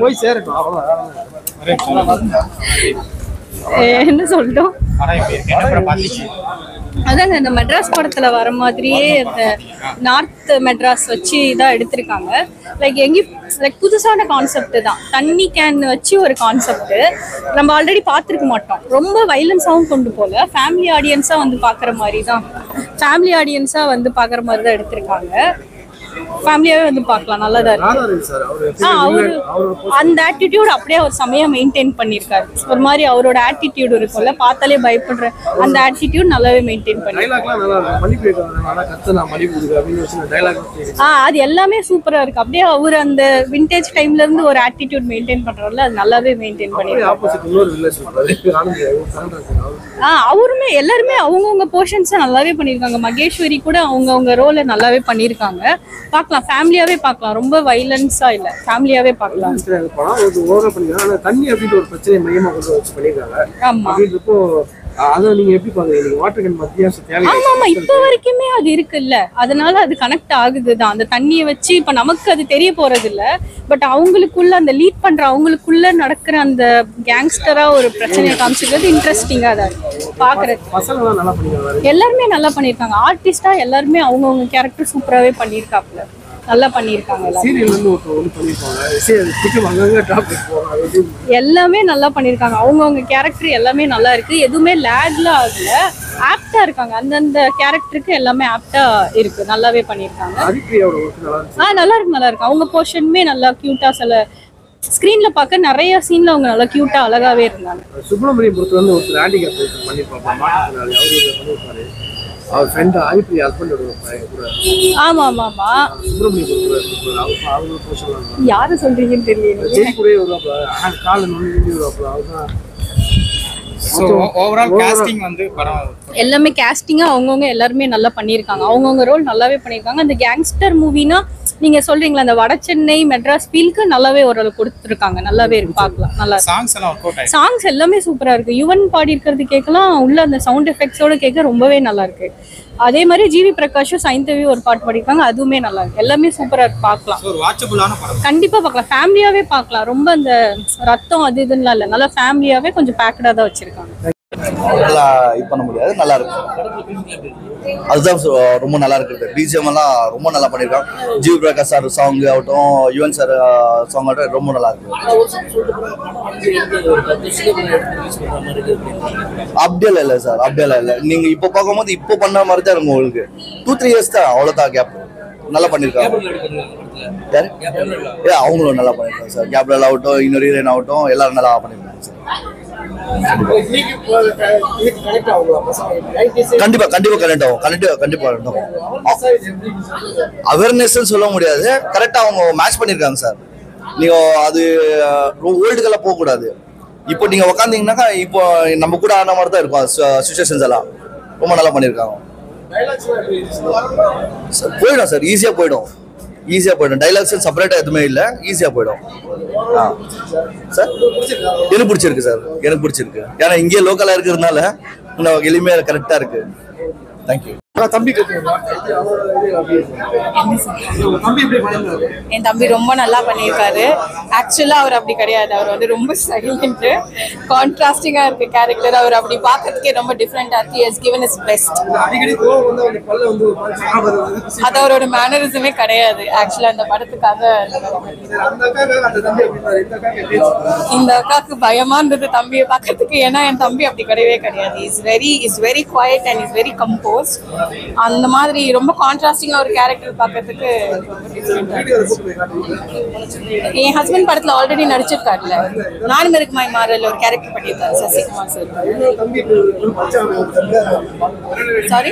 போய் சேரட்டும். என்ன சொல்லிட்டோம், அதாங்க இந்த மெட்ராஸ் படத்துல வர மாதிரியே இந்த நார்த் மெட்ராஸ் வச்சு இதான் எடுத்திருக்காங்க. லைக் புதுசான கான்செப்ட் தான். தண்ணி கேன் வச்சு ஒரு கான்செப்ட் நம்ம ஆல்ரெடி பார்த்துருக்க மாட்டோம். ரொம்ப வைலன்ஸாகவும் கொண்டு போல, ஃபேமிலி ஆடியன்ஸா வந்து பார்க்குற மாதிரி தான் எடுத்திருக்காங்க. ஃபேமிலியாவே வந்து பார்க்கலாம், நல்லதா இருக்கு. அவரு அந்த ஆட்டிடியூட் அப்படியே அவர் செமையா மெயின்டைன் பண்ணிருக்காரு. ஒரு மாதிரி அவரோட ஆட்டிடியூட் இருக்கும்ல, பார்த்தாலே பயப்படுற அந்த ஆட்டிடியூட் நல்லாவே மெயின்டைன் அது எல்லாமே சூப்பரா இருக்கு. அப்படியே அவர் அந்த விண்டேஜ் டைம்ல இருந்து ஒரு ஆட்டிடியூட் மெயின்டைன் பண்றாருல, அது நல்லாவே மெயின்டைன் பண்ணிருக்காரு. அவருமே எல்லாருமே அவங்கவுங்க போர்ஷன்ஸை நல்லாவே பண்ணிருக்காங்க. மகேஸ்வரி கூட அவங்கவுங்க ரோலை நல்லாவே பண்ணிருக்காங்க. பார்க்கலாம், ஃபேமிலியாவே பார்க்கலாம். ரொம்ப வைலன்ஸா இல்ல, ஃபேமிலியாவே பார்க்கலாம். தண்ணி அப்படின்ற ஒரு பிரச்சனை மையமா கொண்டு வச்சு பண்ணிருக்காங்க. ஆமா, அத நீங்க எப்படி பாக்குறீங்க? வாட்டர் கேன் மத்தியாசம் தேவை. ஆமா, இப்ப வரைக்குமே அது இருக்குல்ல, அதனால அது கனெக்ட் ஆகுதுதான். அந்த தண்ணியை வச்சு இப்ப நமக்கு அது தெரிய போறது இல்ல, பட் அவங்களுக்குள்ள அந்த லீட் பண்ற அவங்களுக்குள்ள நடக்கிற அந்த கேங்ஸ்டரா ஒரு பிரச்சனையை காமிச்சிக்கிறது இன்ட்ரெஸ்டிங்கா தான் பாக்குறது. எல்லாருமே நல்லா பண்ணிருக்காங்க. ஆர்டிஸ்டா எல்லாருமே அவங்கவுங்க கேரக்டர் சூப்பராகவே பண்ணிருக்காப்ல, நல்லா பண்ணிருக்காங்க. எல்லாமே நல்லா பண்ணிருக்காங்க. அவங்கவுங்க கேரக்டர் எல்லாமே நல்லா இருக்கு. எதுவுமே லேக்ல ஆகல, ஆப்டா இருக்காங்க. அந்தந்த கேரக்டருக்கு எல்லாமே ஆப்டா இருக்கு, நல்லாவே பண்ணிருக்காங்க. நல்லா இருக்கு. அவங்க போர்ஷனுமே நல்லா கியூட்டா, சில ஸ்கிரீன்ல பார்க்க நிறைய சீன்ல அவங்க நல்லா கியூட்டா அழகாவே இருந்தாங்க. சுப்ரமணியம் பொறுத்து வந்து ஒரு ஹேண்டிகேப் பண்ணிருப்பாங்க. அவர் ஃப்ரெண்ட் ஆதித்ரி ஹஸ்பண்டோட கூட. ஆமா. யாரு சொல்றீங்கன்னு தெரியல. ஜெய் கூட ஒரு கால் நுண்ணி வருவாப்ல. சோ ஓவரால் காஸ்டிங் வந்து படம் எல்லாமே காஸ்டிங்கா அவங்கவுங்க எல்லாருமே நல்லா பண்ணிருக்காங்க. அவங்கவுங்க ரோல் நல்லாவே பண்ணிருக்காங்க. அந்த கேங்ஸ்டர் மூவினா நீங்க சொல்றீங்களா, அந்த வட சென்னை மெட்ராஸ் ஃபீல்க்கு நல்லாவே ஓரளவு கொடுத்துருக்காங்க. நல்லாவே இருக்கு, பார்க்கலாம். நல்லா சாங்ஸ் எல்லாமே சூப்பரா இருக்கு. யுவன் பாடி இருக்கிறது கேட்கலாம், உள்ள அந்த சவுண்ட் எஃபெக்ட்ஸோட கேட்க ரொம்பவே நல்லா இருக்கு. அதே மாதிரி ஜிவி பிரகாஷும் சைந்தவி ஒரு பாட்டு பாடிருக்காங்க, அதுவுமே நல்லா இருக்கு. எல்லாமே சூப்பரா இருக்கு, பார்க்கலாம். கண்டிப்பா பார்க்கலாம், ஃபேமிலியாவே பார்க்கலாம். ரொம்ப அந்த ரத்தம் அது இதுன்னு இல்ல, நல்லா ஃபேமிலியாவே கொஞ்சம் பேக்கடா தான் வச்சிருக்காங்க. இது பண்ண முடியாது, நல்லா இருக்கு. அதுதான் ரொம்ப நல்லா இருக்குது. பிஜிஎம் எல்லாம் ரொம்ப நல்லா பண்ணிருக்காங்க. ஜிவி பிரகாஷ் சார் சாங் ஆகட்டும், யுவன் சார் சாங் ஆகட்டும், ரொம்ப நல்லா இருக்கு. அப்படியெல்லாம் இல்லை சார், அப்படியெல்லாம் இல்லை. நீங்க இப்போ பார்க்கும்போது இப்போ பண்ண மாதிரி தான் இருக்கும். உங்களுக்கு 2-3 இயர்ஸ் தான், அவ்வளோதான் கேப். நல்லா பண்ணிருக்காங்க. அவங்களும் நல்லா பண்ணிருக்காங்க சார். கேப்ரல் ஆகட்டும், இன்னொரு ஹீரோயின் ஆகட்டும், எல்லாரும் நல்லா பண்ணிருக்காங்க சார். கண்டிப்பா கனெக்ட் ஆகும். கண்டிப்பா அவேர்னஸ் சொல்ல முடியாது, கரெக்டா அவங்க மேட்ச் பண்ணிருக்காங்க சார். நீங்க அது ஓல்டுக்கெல்லாம் போக கூடாது. இப்போ நீங்க உக்காந்தீங்கன்னாக்கா இப்போ நம்ம கூட ஆன மாதிரி தான் இருக்கும். சிச்சுவேஷன்ஸ் எல்லாம் ரொம்ப நல்லா பண்ணிருக்காங்க. போயிடும் சார், ஈஸியா போயிடும். டைலாக்ஸ் செப்பரேட்டா எதுவுமே இல்லை, ஈஸியா போயிடும் சார். எனக்கு பிடிச்சிருக்கு சார், எனக்கு பிடிச்சிருக்கு. ஏன்னா இங்கே லோக்கலா இருக்கிறதுனால எளிமையா கரெக்டா இருக்கு. தேங்க்யூ. என் தம்பி ரொம்ப நல்லா பண்ணியிருக்காரு. ஆக்சுவலா அவர் அப்படி கிடையாது, அவர் வந்து ரொம்ப சைலண்ட், கான்ட்ராஸ்டிங்கா இருக்கு கேரக்டர். அவர் அப்படி பார்க்கறதுக்கே ரொம்ப டிஃப்ரெண்டா இருக்கு. He has given his best. அது அவரோட மேனரிசமே கிடையாது ஆக்சுவலா அந்த படத்துக்காக. இந்த அக்காவுக்கு பயமா இருந்தது தம்பியை பார்க்கறதுக்கு, ஏன்னா என் தம்பி அப்படி கிடையவே கிடையாது. Is very quite and is very compost. அந்த மாதிரி ரொம்ப கான்ட்ராஸ்டிங்கா ஒரு கேரக்டர் பார்க்கறதுக்கு என் ஹஸ்பண்ட் படத்துல ஆல்ரெடி நடிச்சிருக்காருல்ல, நானும் இருக்குமாய் மாறல ஒரு கேரக்டர் பண்ணியிருக்காரு சசிகுமார் சார். சாரி,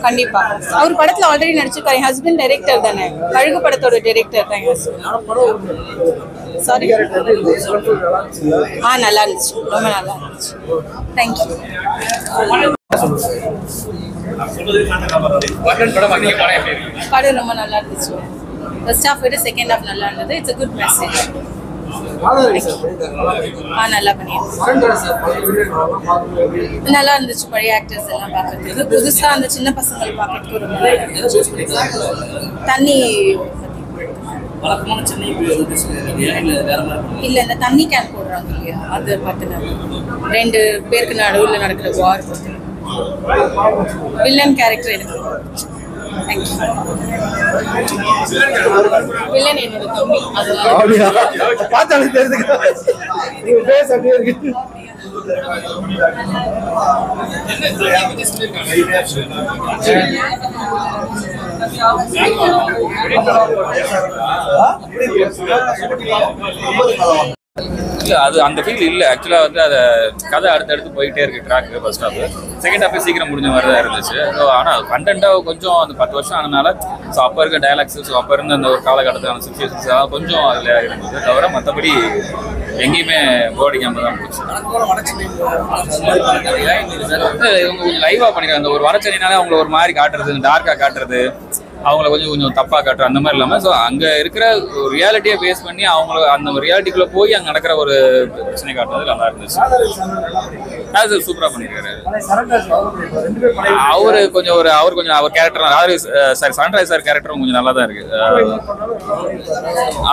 கண்டிப்பா அவர் படத்துல ஆல்ரெடி நடிச்சிருக்காரு. என் ஹஸ்பண்ட் டைரக்டர் தானே, கழுகு படத்தோட டைரக்டர் தான் என் ஹஸ்பண்ட். சாரி, நல்லா இருந்துச்சு, ரொம்ப நல்லா இருந்துச்சு. தேங்க்யூ. படம் ரொம்ப நல்லா இருந்துச்சு. ஃபர்ஸ்ட் ஹாஃப் விட செகண்ட் ஹாஃப் நல்லா இருந்தது. It's a good message. நல்லா பண்ணியிருக்கேன். நல்லா இருந்துச்சு. பழைய ஆக்டர்ஸ் எல்லாம் பார்க்கறதுக்கு, புதுசா அந்த சின்ன பசங்களை பார்க்கறதுக்கு ஒரு தண்ணி இல்ல இந்த தண்ணி கேன் போடுறாங்க இல்லையா, அது பத்தின 2 பேருக்கு நடுவில் நடக்கிற வார் பத்தின வில்லன் கேரக்டர் எனக்கு வில்லன் என்னோட தம்பி. பார்த்தாலே தெரியுது நீங்க பேச அப்படியே இருக்கு. இல்லை அது அந்த ஃபீல் இல்லை ஆக்சுவலாக வந்து அதை கதை அடுத்தடுத்து போயிட்டே இருக்கு. Track first half, second half சீக்கிரம் முடிஞ்ச மாதிரி தான் இருந்துச்சு. ஸோ ஆனால் கண்டென்ட்டாக கொஞ்சம் அந்த 10 வருஷம் ஆனதுனால ஸோ அப்போ இருக்க டைலாக்ஸ், ஸோ அப்போ இருந்த அந்த ஒரு காலகட்டத்தான சுச்சுவேஷன்ஸ் கொஞ்சம் அதில் இருந்தது. தவிர மற்றபடி எங்கேயுமே போர்டிங்காம தான் போச்சு. இவங்க கொஞ்சம் லைவாக பண்ணிக்கிறாங்க. அந்த ஒரு வரச்சனினாலே அவங்கள ஒரு மாதிரி காட்டுறது, டார்க்காக காட்டுறது, அவங்கள கொஞ்சம் தப்பாக காட்டுறோம் அந்த மாதிரி இல்லாமல் ஸோ அங்கே இருக்கிற ஒரு ரியாலிட்டியை பேஸ் பண்ணி அவங்கள அந்த ரியாலிட்டிக்குள்ளே போய் அங்கே நடக்கிற ஒரு பிரச்சனை காட்டுறது நல்லா இருந்துச்சு. அது சூப்பராக பண்ணியிருக்காரு. அவர் கொஞ்சம் அவர் கேரக்டர், அதாவது சாரி சன்ரைஸ் சார் கேரக்டரும் கொஞ்சம் நல்லா தான் இருக்கு.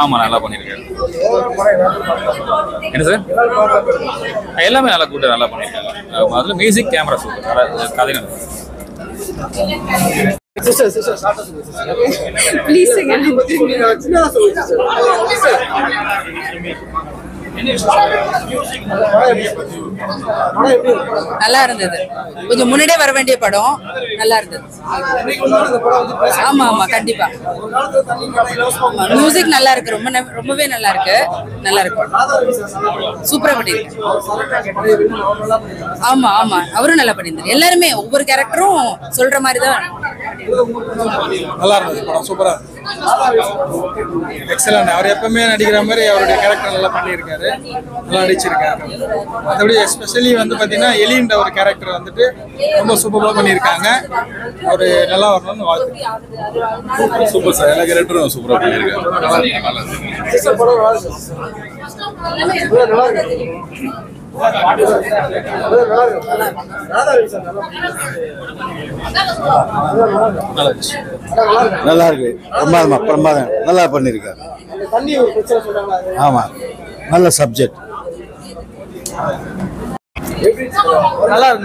ஆமாம் நல்லா பண்ணியிருக்காரு. என்ன சார் எல்லாமே நல்லா கூட்ட நல்லா பண்ணியிருக்காங்க. அதில் மியூசிக், கேமரா சூப்பர், கதை நல்லா. சிஸ்டர் ஷார்ட்டா சொல்லுங்க ப்ளீஸ் சின்னதா சொல்லுங்க சிஸ்டர். நல்லா இருந்தது. கொஞ்சம் முன்னாடியே வர வேண்டிய படம், நல்லா இருந்தது. ஆமா ஆமா கண்டிப்பா. மியூசிக் நல்லா இருக்கு, ரொம்பவே நல்லா இருக்கு. நல்லா இருக்கு, சூப்பரா பண்ணிருக்கு. ஆமா ஆமா அவரும் நல்லா பண்ணியிருந்தாரு. எல்லாருமே ஒவ்வொரு கேரக்டரும் சொல்ற மாதிரி தான். நல்லா இருந்தது படம், சூப்பரா எக்ஸலன்ட். அவர் எப்பவுமே நடிக்கிற மாதிரி அவருடைய கேரக்டர் நல்லா பண்ணியிருக்காரு, நல்லா நடிச்சிருக்காரு. மற்றபடி எஸ்பெஷலி வந்து பார்த்தீங்கன்னா எலின்ற ஒரு கேரக்டர் வந்துட்டு ரொம்ப சூப்பராக பண்ணியிருக்காங்க. அவர் நல்லா வரணும்னு வாழ்த்து. சூப்பர் சார், எல்லா கேரக்டரும் சூப்பராக பண்ணியிருக்காரு. நல்லா இருக்கு, பிரமாதம் நல்லா பண்ணியிருக்காரு. ஆமா நல்ல சப்ஜெக்ட்.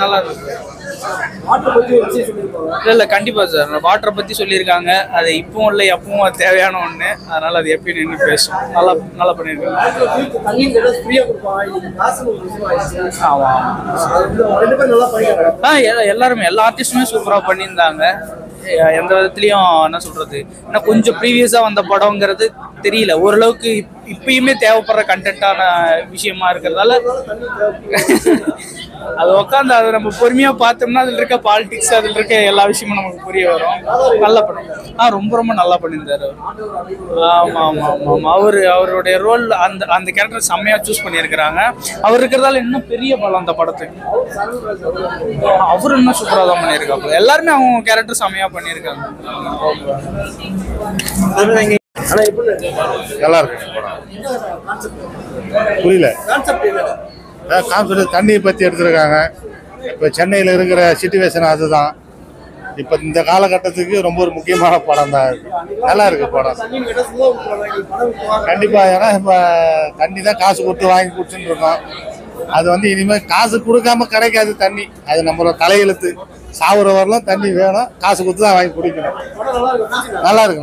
நல்லா இருக்கு. இல்ல கண்டிப்பா சார், வாட்டரை பத்தி சொல்லியிருக்காங்க. அது இப்பவும் இல்லை எப்பவும் அது தேவையான ஒண்ணு. அதனால அது எப்பயும் நின்று பேசும். நல்லா பண்ணியிருக்காங்க. எல்லாருமே எல்லா ஆர்டிஸ்டுமே சூப்பரா பண்ணியிருந்தாங்க. எந்த விதத்துலயும் என்ன சொல்றது, ஏன்னா கொஞ்சம் ப்ரீவியஸா வந்த படம்ங்கிறது தெரியல, ஓரளவுக்கு இப்பயுமே தேவைப்படுற கண்டென்ட்டான விஷயமா இருக்கிறதால அது உட்காந்து அதை நம்ம பொறுமையா பார்த்தோம்னா அதில் இருக்க பாலிடிக்ஸ், அதில் இருக்க எல்லா விஷயமும் நமக்கு புரிய வரும். நல்லா பண்ணி ரொம்ப நல்லா பண்ணியிருந்தாரு. ஆமா ஆமா ஆமா அவருடைய ரோல் அந்த கேரக்டர் செம்மையா சூஸ் பண்ணியிருக்கிறாங்க. அவர் இருக்கிறதால இன்னும் பெரிய பலம் அந்த படத்துக்கு. அவரு இன்னும் சூப்பரா தான் பண்ணியிருக்காங்க. எல்லாருமே அவங்க கேரக்டர் செம்மையா பண்ணியிருக்காங்க. நல்லா இருக்கு புரியல கான்செப்ட் தண்ணியை பற்றி எடுத்துருக்காங்க. இப்போ சென்னையில் இருக்கிற சிச்சுவேஷன் அதுதான். இப்போ இந்த காலகட்டத்துக்கு ரொம்ப ஒரு முக்கியமான படம் தான். நல்லா இருக்கு படம் கண்டிப்பாக. ஏன்னா இப்போ தண்ணி தான் காசு கொடுத்து வாங்கி குடிச்சுட்டு இருக்கோம். அது வந்து இனிமேல் காசு கொடுக்காம கிடைக்காது தண்ணி. அது நம்மளோட தலையெழுத்து. சாகுற வரலாம் தண்ணி வேணும், காசு கொடுத்து தான் வாங்கி குடிக்கணும். நல்லா இருக்கு.